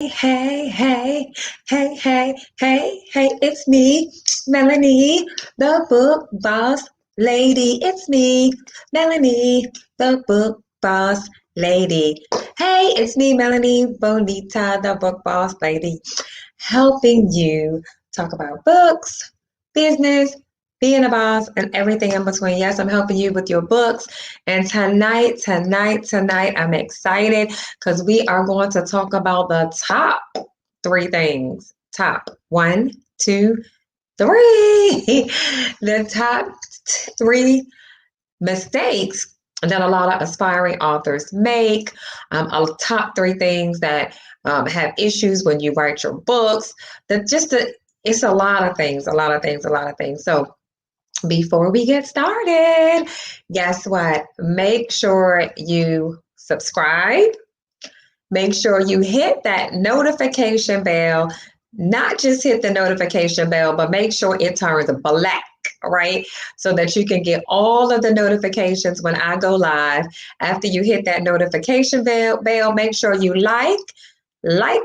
Hey, hey, hey, hey, hey, hey, it's me, Melanie, the book boss lady. It's me, Melanie, the book boss lady. Hey, it's me, Melanie, Bonita, the book boss lady, helping you talk about books, business, being a boss, and everything in between. Yes, I'm helping you with your books. And tonight, I'm excited because we are going to talk about the top three things. Top one, two, three. The top three mistakes that a lot of aspiring authors make. Top three things that have issues when you write your books. It's a lot of things, a lot of things. So before we get started, guess what? Make sure you subscribe. Make sure you hit that notification bell. Not just hit the notification bell, but make sure it turns black, right? So that you can get all of the notifications when I go live. After you hit that notification bell, make sure you like, like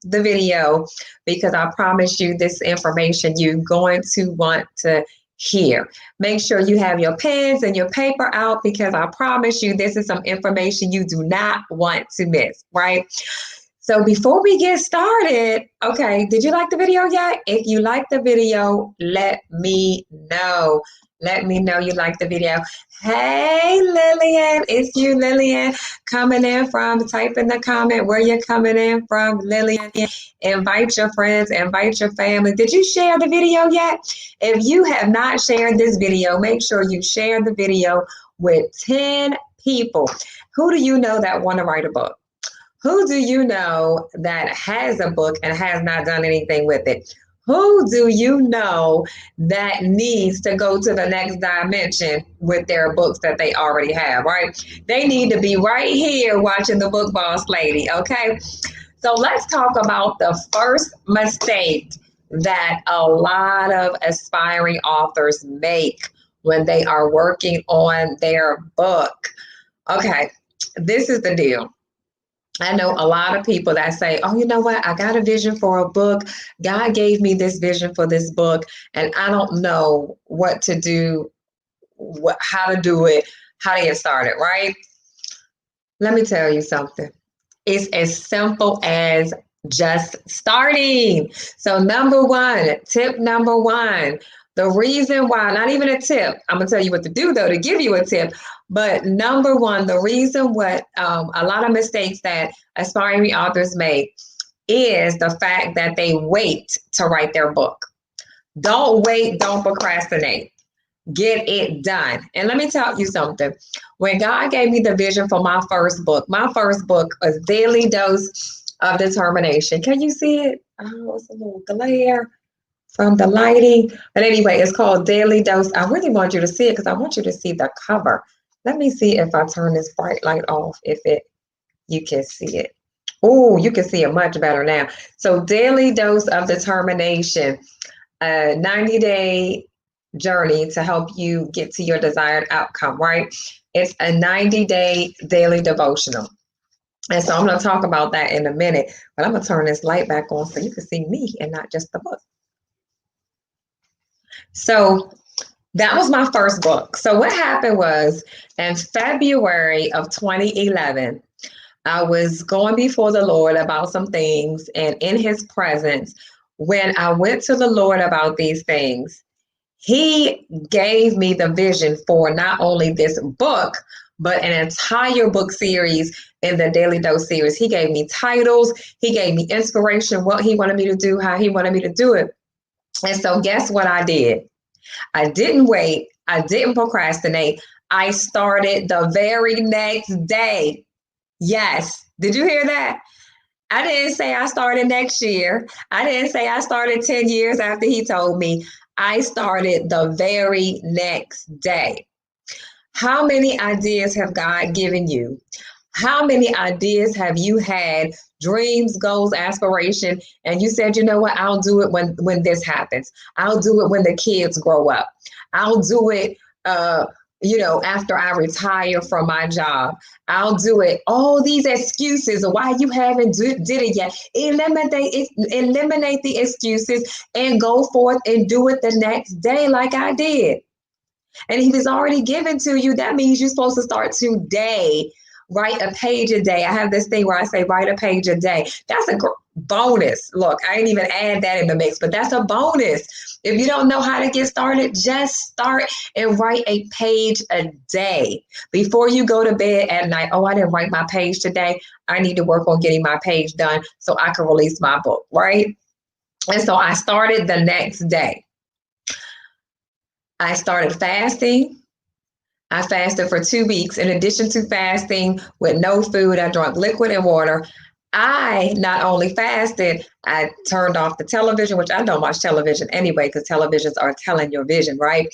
the video, because I promise you this information you're going to want to hear. Make sure you have your pens and your paper out, because I promise you this is some information you do not want to miss, right? So before we get started, okay, did you like the video yet? If you like the video, let me know. Let me know you like the video. Hey, Lillian, it's you, Lillian, coming in from, type in the comment where you're coming in from, Lillian. Invite your friends, invite your family. Did you share the video yet? If you have not shared this video, make sure you share the video with 10 people. Who do you know that want to write a book? Who do you know that has a book and has not done anything with it? Who do you know that needs to go to the next dimension with their books that they already have, right? They need to be right here watching the Book Boss Lady, okay? So let's talk about the first mistake that a lot of aspiring authors make when they are working on their book. Okay, this is the deal. I know a lot of people that say, oh, you know what? I got a vision for a book. God gave me this vision for this book, and I don't know what to do, how to do it, how to get started, right? Let me tell you something. It's as simple as just starting. So, tip number one, the reason why, not even a tip, I'm going to tell you what to do though, to give you a tip. But number one, the reason what a lot of mistakes that aspiring authors make is the fact that they wait to write their book. Don't wait, don't procrastinate. Get it done. And let me tell you something. When God gave me the vision for my first book was Daily Dose of Determination. Can you see it? Oh, it's a little glare from the lighting. But anyway, it's called Daily Dose. I really want you to see it because I want you to see the cover. Let me see if I turn this bright light off, you can see it. Oh, you can see it much better now. So Daily Dose of Determination, a 90-day journey to help you get to your desired outcome, right? It's a 90-day daily devotional. And so I'm going to talk about that in a minute, but I'm going to turn this light back on so you can see me and not just the book. So that was my first book. So what happened was in February of 2011, I was going before the Lord about some things, and in his presence, when I went to the Lord about these things, he gave me the vision for not only this book, but an entire book series in the Daily Dose series. He gave me titles, he gave me inspiration, what he wanted me to do, how he wanted me to do it. And so guess what I did? I didn't wait. I didn't procrastinate. I started the very next day. Yes. Did you hear that? I didn't say I started next year. I didn't say I started 10 years after he told me. I started the very next day. How many ideas have God given you? How many ideas have you had, dreams, goals, aspiration, and you said, you know what, I'll do it when this happens. I'll do it when the kids grow up. I'll do it after I retire from my job. I'll do it. All these excuses of why you haven't did it yet. Eliminate the excuses and go forth and do it the next day like I did. And if it's already given to you, that means you're supposed to start today. Write a page a day. I have this thing where I say write a page a day. That's a bonus. Look, I didn't even add that in the mix, but that's a bonus. If you don't know how to get started, just start and write a page a day. Before you go to bed at night, oh, I didn't write my page today. I need to work on getting my page done so I can release my book, right? And so I started the next day. I started fasting. I fasted for 2 weeks. In addition to fasting with no food, I drank liquid and water. I not only fasted, I turned off the television, which I don't watch television anyway, because televisions are telling your vision, right?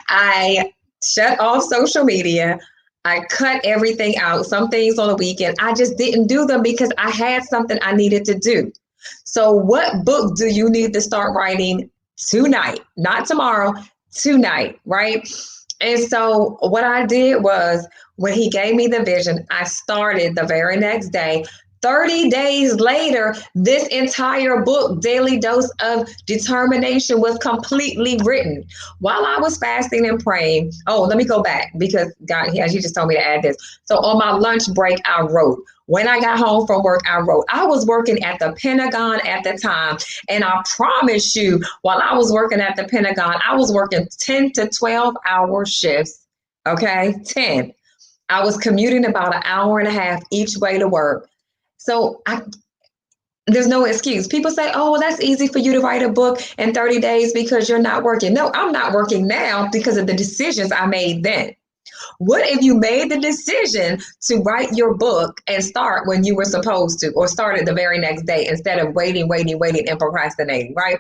I shut off social media. I cut everything out. Some things on the weekend, I just didn't do them because I had something I needed to do. So what book do you need to start writing tonight? Not tomorrow, tonight, right? And so what I did was, when he gave me the vision, I started the very next day. 30 days later, this entire book, Daily Dose of Determination, was completely written while I was fasting and praying. Oh, let me go back, because God, he just told me to add this. So on my lunch break, I wrote. When I got home from work, I wrote. I was working at the Pentagon at the time. And I promise you, while I was working at the Pentagon, I was working 10 to 12-hour shifts. Okay, 10. I was commuting about an hour and a half each way to work. So there's no excuse. People say, oh, well, that's easy for you to write a book in 30 days because you're not working. No, I'm not working now because of the decisions I made then. What if you made the decision to write your book and start when you were supposed to, or started the very next day instead of waiting and procrastinating, right?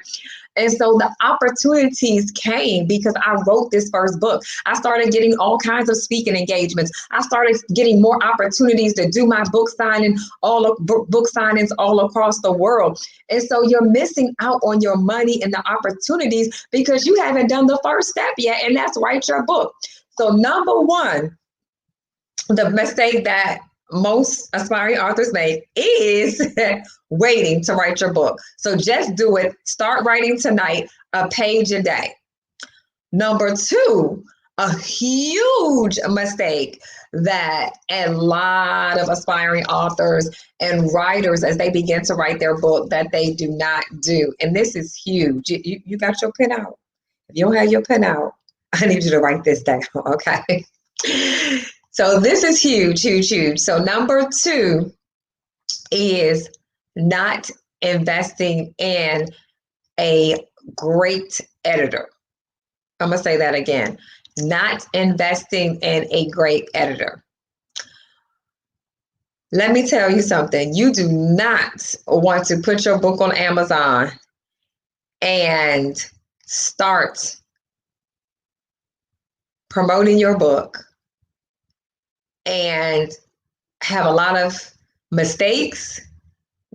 And so the opportunities came because I wrote this first book. I started getting all kinds of speaking engagements. I started getting more opportunities to do my book signings all across the world. And so you're missing out on your money and the opportunities because you haven't done the first step yet, and that's write your book. So number one, the mistake that most aspiring authors make is waiting to write your book. So just do it. Start writing tonight, a page a day. Number two, a huge mistake that a lot of aspiring authors and writers, as they begin to write their book, that they do not do. And this is huge. You got your pen out? If you don't have your pen out, I need you to write this down, okay? So this is huge, huge, huge. So number two is not investing in a great editor. I'm going to say that again. Not investing in a great editor. Let me tell you something. You do not want to put your book on Amazon and start promoting your book and have a lot of mistakes,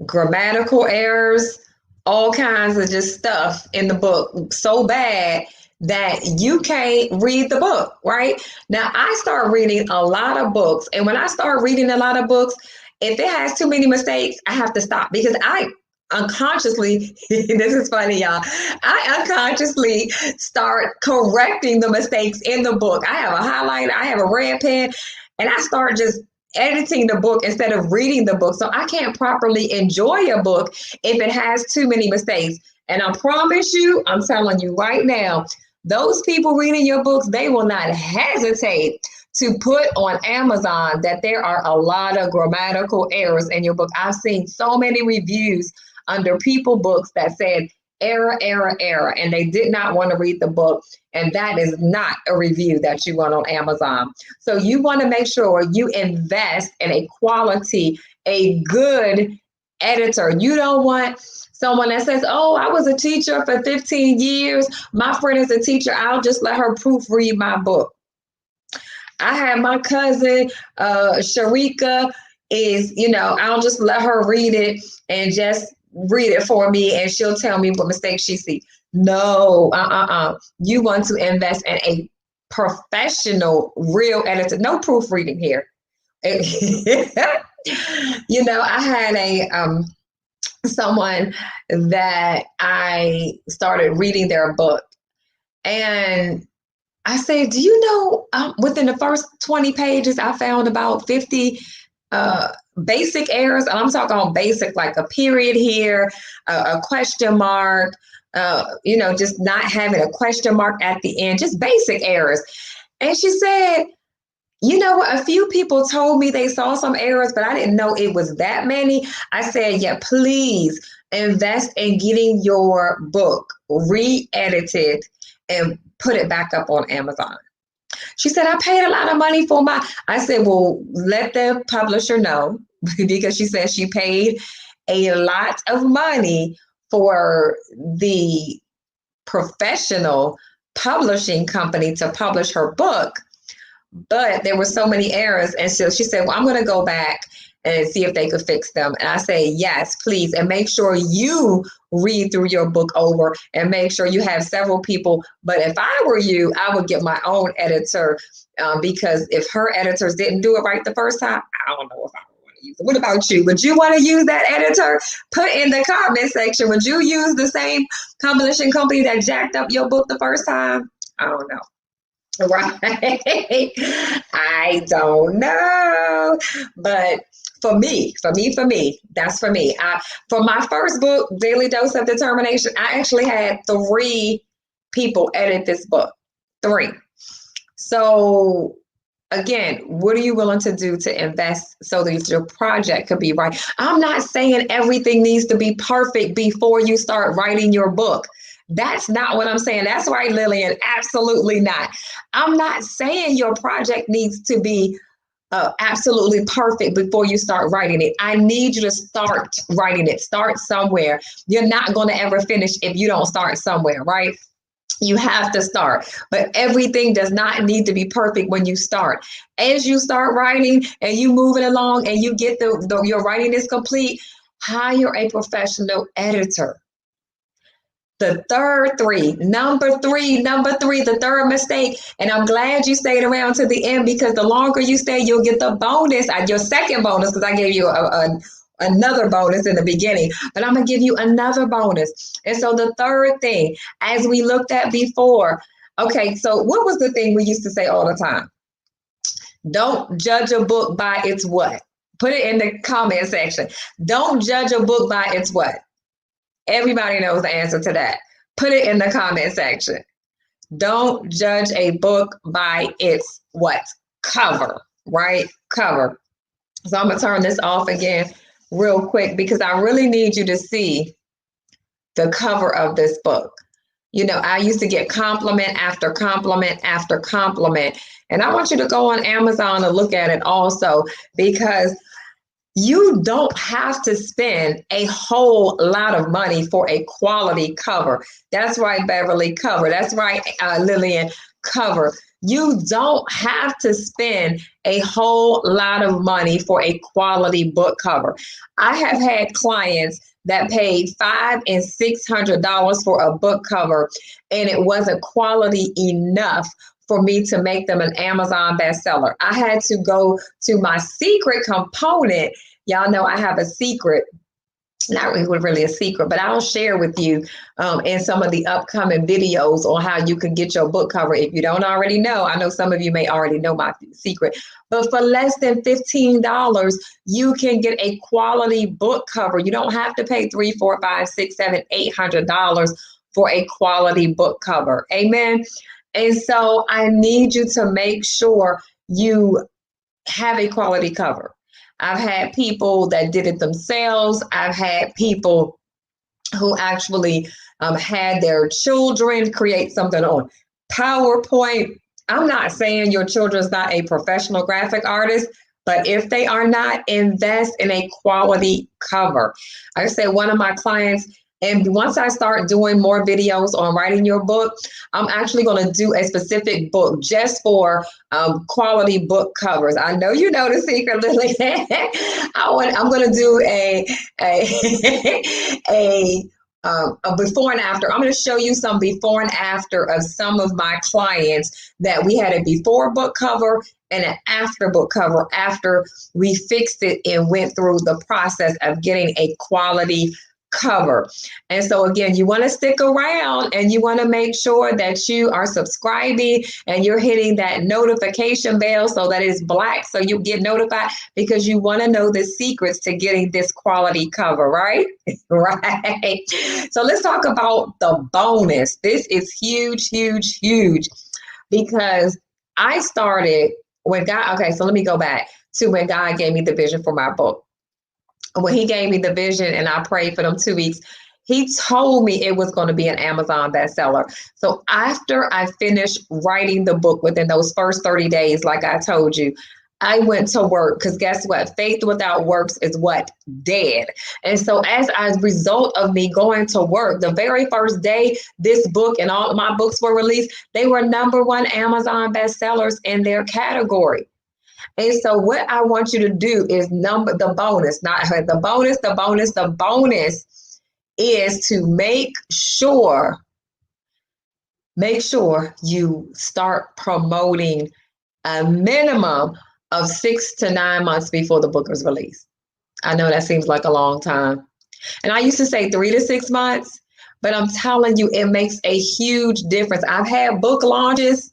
grammatical errors, all kinds of just stuff in the book so bad that you can't read the book, right? Now, I start reading a lot of books, and when I start reading a lot of books, if it has too many mistakes, I have to stop, because I unconsciously, this is funny, y'all, I unconsciously start correcting the mistakes in the book. I have a highlighter, I have a red pen, and I start just editing the book instead of reading the book. So I can't properly enjoy a book if it has too many mistakes. And I promise you, I'm telling you right now, those people reading your books, they will not hesitate to put on Amazon that there are a lot of grammatical errors in your book. I've seen so many reviews under people books that said error, error, error, and they did not want to read the book. And that is not a review that you want on Amazon. So you want to make sure you invest in a quality, a good editor. You don't want someone that says, oh, I was a teacher for 15 years. My friend is a teacher. I'll just let her proofread my book. I had my cousin, Sharika, I'll just let her read it and just read it for me, and she'll tell me what mistakes she sees. No, you want to invest in a professional, real editor. No proofreading here. You know, I had a someone that I started reading their book, and I said, do you know, within the first 20 pages, I found about 50 basic errors. And I'm talking on basic, like a period here, a question mark, you know, just not having a question mark at the end, just basic errors. And she said, you know what? A few people told me they saw some errors, but I didn't know it was that many. I said, yeah, please invest in getting your book re-edited and put it back up on Amazon. She said, I paid a lot of money for my. I said, well, let the publisher know, because she said she paid a lot of money for the professional publishing company to publish her book, but there were so many errors. And so she said, well, I'm going to go back and see if they could fix them. And I say, yes, please. And make sure you read through your book over and make sure you have several people. But if I were you, I would get my own editor, because if her editors didn't do it right the first time, I don't know if I would want to use it. What about you? Would you want to use that editor? Put in the comment section. Would you use the same publishing company that jacked up your book the first time? I don't know. Right. I don't know. But for me, that's for me. For my first book, Daily Dose of Determination, I actually had 3 people edit this book. 3. So again, what are you willing to do to invest so that your project could be right? I'm not saying everything needs to be perfect before you start writing your book. That's not what I'm saying. That's right, Lillian. Absolutely not. I'm not saying your project needs to be absolutely perfect before you start writing it. I need you to start writing it. Start somewhere. You're not going to ever finish if you don't start somewhere, right? You have to start, but everything does not need to be perfect when you start. As you start writing and you move it along and you get your writing is complete, hire a professional editor. The third mistake, and I'm glad you stayed around to the end, because the longer you stay, you'll get the bonus, your second bonus, because I gave you another bonus in the beginning, but I'm going to give you another bonus. And so the third thing, as we looked at before, okay, so what was the thing we used to say all the time? Don't judge a book by its what? Put it in the comment section. Don't judge a book by its what? Everybody knows the answer to that. Put it in the comment section. Don't judge a book by its what? Cover, right? Cover. So I'm going to turn this off again real quick, because I really need you to see the cover of this book. You know, I used to get compliment after compliment after compliment. And I want you to go on Amazon and look at it also, because you don't have to spend a whole lot of money for a quality cover. That's right, Beverly, cover. That's right, Lillian, cover. You don't have to spend a whole lot of money for a quality book cover. I have had clients that paid $500 and $600 for a book cover, and it wasn't quality enough for me to make them an Amazon bestseller. I had to go to my secret component. Y'all know I have a secret, not really a secret, but I'll share with you in some of the upcoming videos on how you can get your book cover. If you don't already know, I know some of you may already know my secret, but for less than $15, you can get a quality book cover. You don't have to pay $300, $400, $500, $600, $700, $800 for a quality book cover. Amen. And so I need you to make sure you have a quality cover. I've had people that did it themselves. I've had people who actually had their children create something on PowerPoint. I'm not saying your children's not a professional graphic artist, but if they are not, invest in a quality cover. I said one of my clients, and once I start doing more videos on writing your book, I'm actually going to do a specific book just for quality book covers. I know you know the secret, Lily. I'm going to do a a before and after. I'm going to show you some before and after of some of my clients that we had a before book cover and an after book cover after we fixed it and went through the process of getting a quality cover. And so again, you want to stick around and you want to make sure that you are subscribing and you're hitting that notification bell so that it's black so you get notified, because you want to know the secrets to getting this quality cover, right? Right. So let's talk about the bonus. This is huge, huge, huge, because I started when God, okay, so let me go back to when God gave me the vision for my book. When he gave me the vision and I prayed for them 2 weeks, he told me it was going to be an Amazon bestseller. So after I finished writing the book within those first 30 days, like I told you, I went to work, because guess what? Faith without works is what? Dead. And so as a result of me going to work, the very first day this book and all of my books were released, they were #1 Amazon bestsellers in their category. And so what I want you to do is the bonus, not the bonus, the bonus is to make sure you start promoting a minimum of 6 to 9 months before the book is released. I know that seems like a long time. And I used to say 3 to 6 months, but I'm telling you, it makes a huge difference. I've had book launches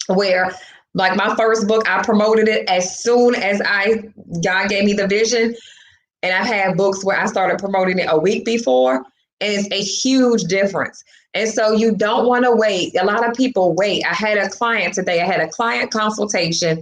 where, like my first book, I promoted it as soon as God gave me the vision. And I've had books where I started promoting it a week before, and it's a huge difference. And so you don't want to wait. A lot of people wait. I had a client today. I had a client consultation.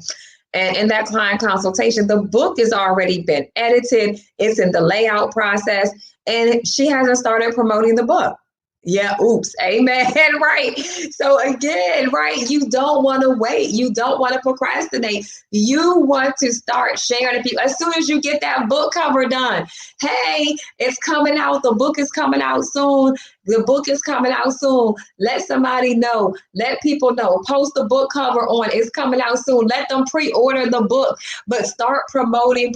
And in that client consultation, the book has already been edited. It's in the layout process. And she hasn't started promoting the book. Yeah, oops, amen, right? So again, right, you don't want to wait. You don't want to procrastinate. You want to start sharing to people as soon as you get that book cover done. Hey, it's coming out. The book is coming out soon. The book is coming out soon. Let somebody know. Let people know. Post the book cover on. It's coming out soon. Let them pre-order the book. But start promoting.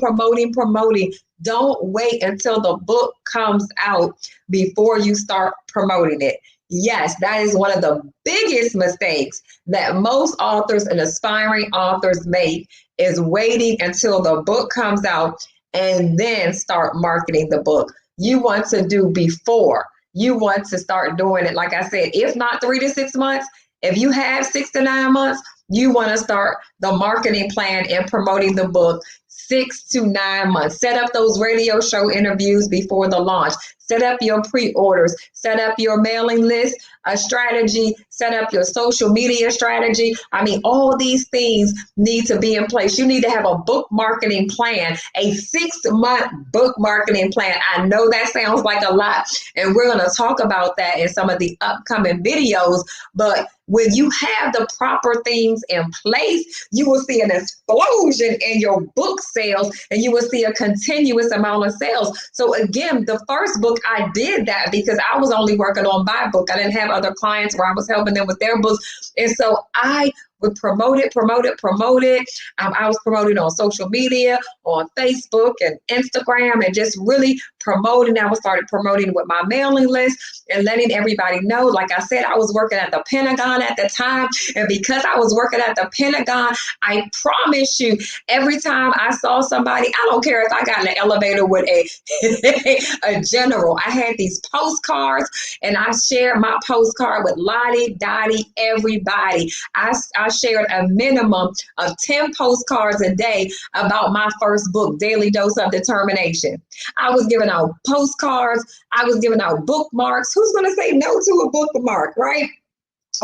Don't wait until the book comes out before you start promoting it. Yes, that is one of the biggest mistakes that most authors and aspiring authors make, is waiting until the book comes out and then start marketing the book. You want to do before. You want to start doing it, like I said, if not 3 to 6 months, if you have 6 to 9 months, you want to start the marketing plan and promoting the book 6 to 9 months. Set up those radio show interviews before the launch. Set up your pre-orders. Set up your mailing list strategy. Set up your social media strategy. I mean, all these things need to be in place. You need to have a book marketing plan, a 6-month book marketing plan. I know that sounds like a lot, and we're going to talk about that in some of the upcoming videos, but when you have the proper things in place, you will see an explosion in your book sales, and you will see a continuous amount of sales. So again, the first book, I did that because I was only working on my book. I didn't have other clients where I was helping them with their books. And so I would promote it. I was promoting on social media, on Facebook and Instagram, and just really promoting. I started promoting with my mailing list and letting everybody know. Like I said, I was working at the Pentagon at the time. And because I was working at the Pentagon, I promise you, every time I saw somebody, I don't care if I got in the elevator with a general, I had these postcards, and I shared my postcard with Lottie, Dottie, everybody. I shared a minimum of 10 postcards a day about my first book, Daily Dose of Determination. I was giving out postcards. I was giving out bookmarks. Who's going to say no to a bookmark, right?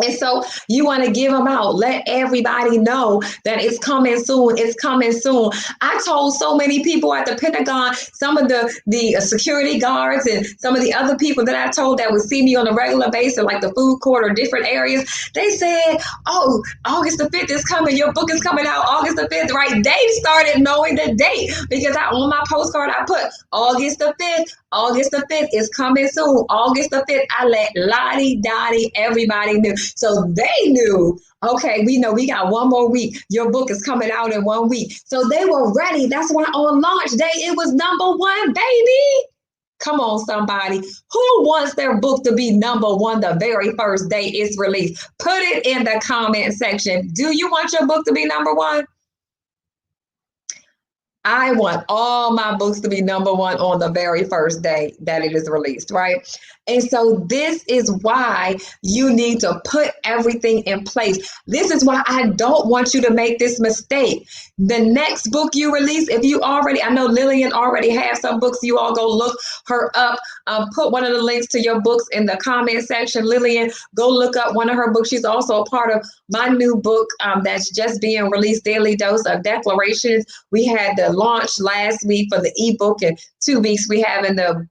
And so you want to give them out. Let everybody know that it's coming soon. It's coming soon. I told so many people at the Pentagon, some of the security guards and some of the other people that I told that would see me on a regular basis, like the food court or different areas, they said, oh, August the 5th is coming. Your book is coming out August the 5th, right? They started knowing the date because on my postcard, I put August the 5th. August the 5th is coming soon. August the 5th, I let Lottie, Dottie, everybody knew. So they knew, okay, we know we got one more week. Your book is coming out in 1 week. So they were ready. That's why on launch day, it was #1, baby. Come on, somebody. Who wants their book to be number one the very first day it's released? Put it in the comment section. Do you want your book to be number one? I want all my books to be number one on the very first day that it is released, right? And so this is why you need to put everything in place. This is why I don't want you to make this mistake. The next book you release, if you already, I know Lillian already has some books, you all go look her up. Put one of the links to your books in the comment section. Lillian, go look up one of her books. She's also a part of my new book that's just being released, Daily Dose of Declarations. We had the launch last week for the ebook, and 2 weeks we have in the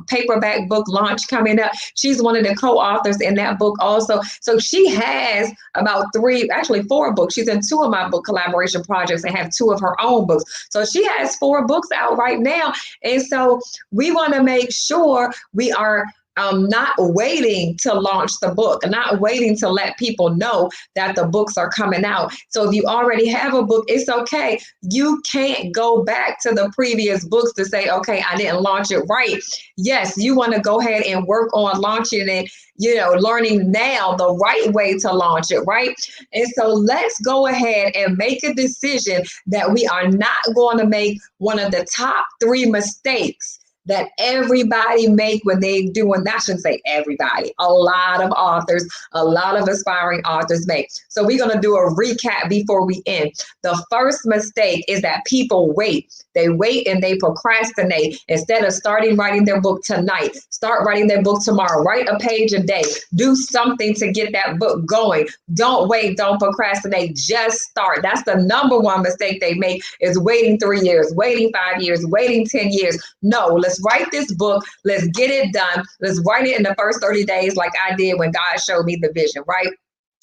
paperback book launch coming up. She's one of the co-authors in that book also. So she has about 4 books. She's in 2 of my book collaboration projects and have 2 of her own books. So she has 4 books out right now. And so we want to make sure we are not waiting to launch the book, not waiting to let people know that the books are coming out. So if you already have a book, it's okay. You can't go back to the previous books to say, okay, I didn't launch it right. Yes, you want to go ahead and work on launching it, learning now the right way to launch it, right? And so let's go ahead and make a decision that we are not going to make one of the top 3 mistakes that everybody make when they doing, I shouldn't say everybody, a lot of authors, a lot of aspiring authors make. So we're going to do a recap before we end. The first mistake is that people wait. They wait and they procrastinate. Instead of starting writing their book tonight, start writing their book tomorrow. Write a page a day. Do something to get that book going. Don't wait. Don't procrastinate. Just start. That's the number one mistake they make, is waiting 3 years, waiting 5 years, waiting 10 years. No, let's write this book. Let's get it done. Let's write it in the first 30 days like I did when God showed me the vision, right?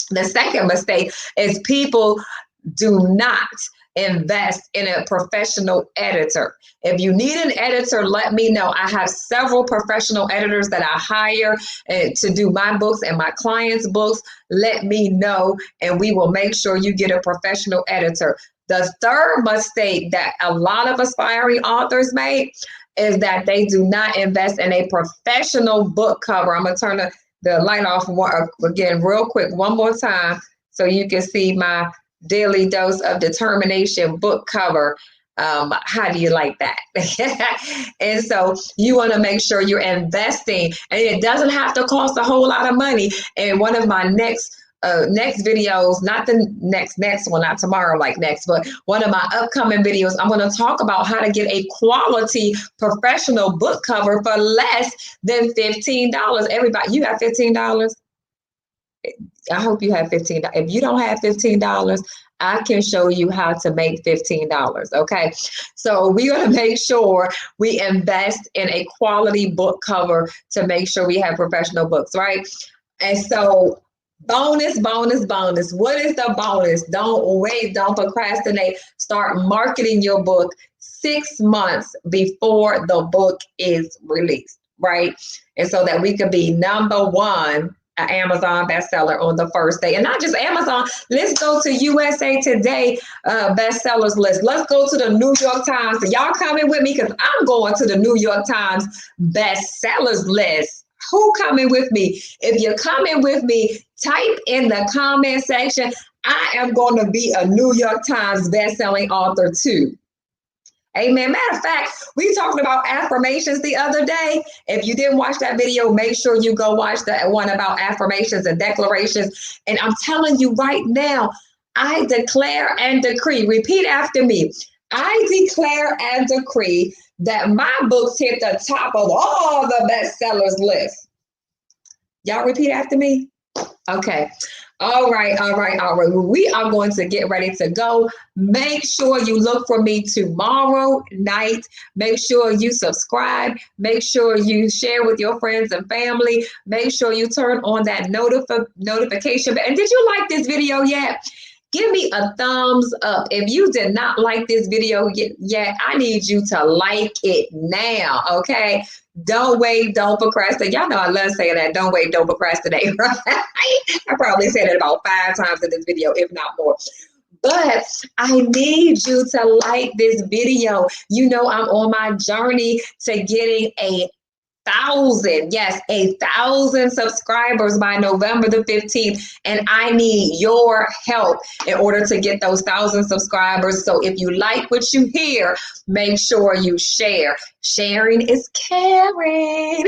The second mistake is people do not invest in a professional editor. If you need an editor, let me know. I have several professional editors that I hire to do my books and my clients' books. Let me know, and we will make sure you get a professional editor. The third mistake that a lot of aspiring authors make is that they do not invest in a professional book cover. I'm going to turn the light off again real quick one more time so you can see my Daily Dose of Determination book cover. How do you like that? And so you want to make sure you're investing, and it doesn't have to cost a whole lot of money. And one of my next videos, not the next one, not tomorrow like next, but one of my upcoming videos, I'm going to talk about how to get a quality professional book cover for less than $15. Everybody, you have $15? I hope you have $15. If you don't have $15, I can show you how to make $15. Okay. So we're going to make sure we invest in a quality book cover to make sure we have professional books, right? And so bonus. What is the bonus? Don't wait. Don't procrastinate. Start marketing your book 6 months before the book is released, right? And so that we could be number one Amazon bestseller on the first day. And not just Amazon. Let's go to USA Today bestsellers list. Let's go to the New York Times. Y'all coming with me? Because I'm going to the New York Times bestsellers list. Who coming with me? If you're coming with me, type in the comment section, I am going to be a New York Times bestselling author too. Amen. Matter of fact, we talked about affirmations the other day. If you didn't watch that video, make sure you go watch that one about affirmations and declarations. And I'm telling you right now, I declare and decree, repeat after me. I declare and decree that my books hit the top of all the bestsellers list. Y'all repeat after me? Okay. All right. We are going to get ready to go. Make sure you look for me tomorrow night. Make sure you subscribe. Make sure you share with your friends and family. Make sure you turn on that notification. And did you like this video yet? Give me a thumbs up. If you did not like this video yet, I need you to like it now, okay? Don't wait, don't procrastinate. Y'all know I love saying that. Don't wait, don't procrastinate, right? I probably said it about 5 times in this video, if not more. But I need you to like this video. You know I'm on my journey to getting a 1,000, yes, 1,000 subscribers by November the 15th. And I need your help in order to get those 1,000 subscribers. So if you like what you hear, make sure you share. Sharing is caring.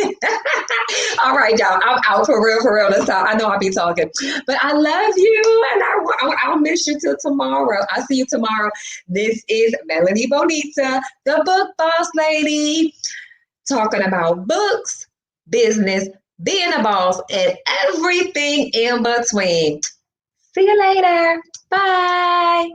All right, y'all. I'm out for real this time. I know I'll be talking, but I love you, and I'll miss you till tomorrow. I'll see you tomorrow. This is Melanie Bonita, the book boss lady, talking about books, business, being a boss, and everything in between. See you later. Bye.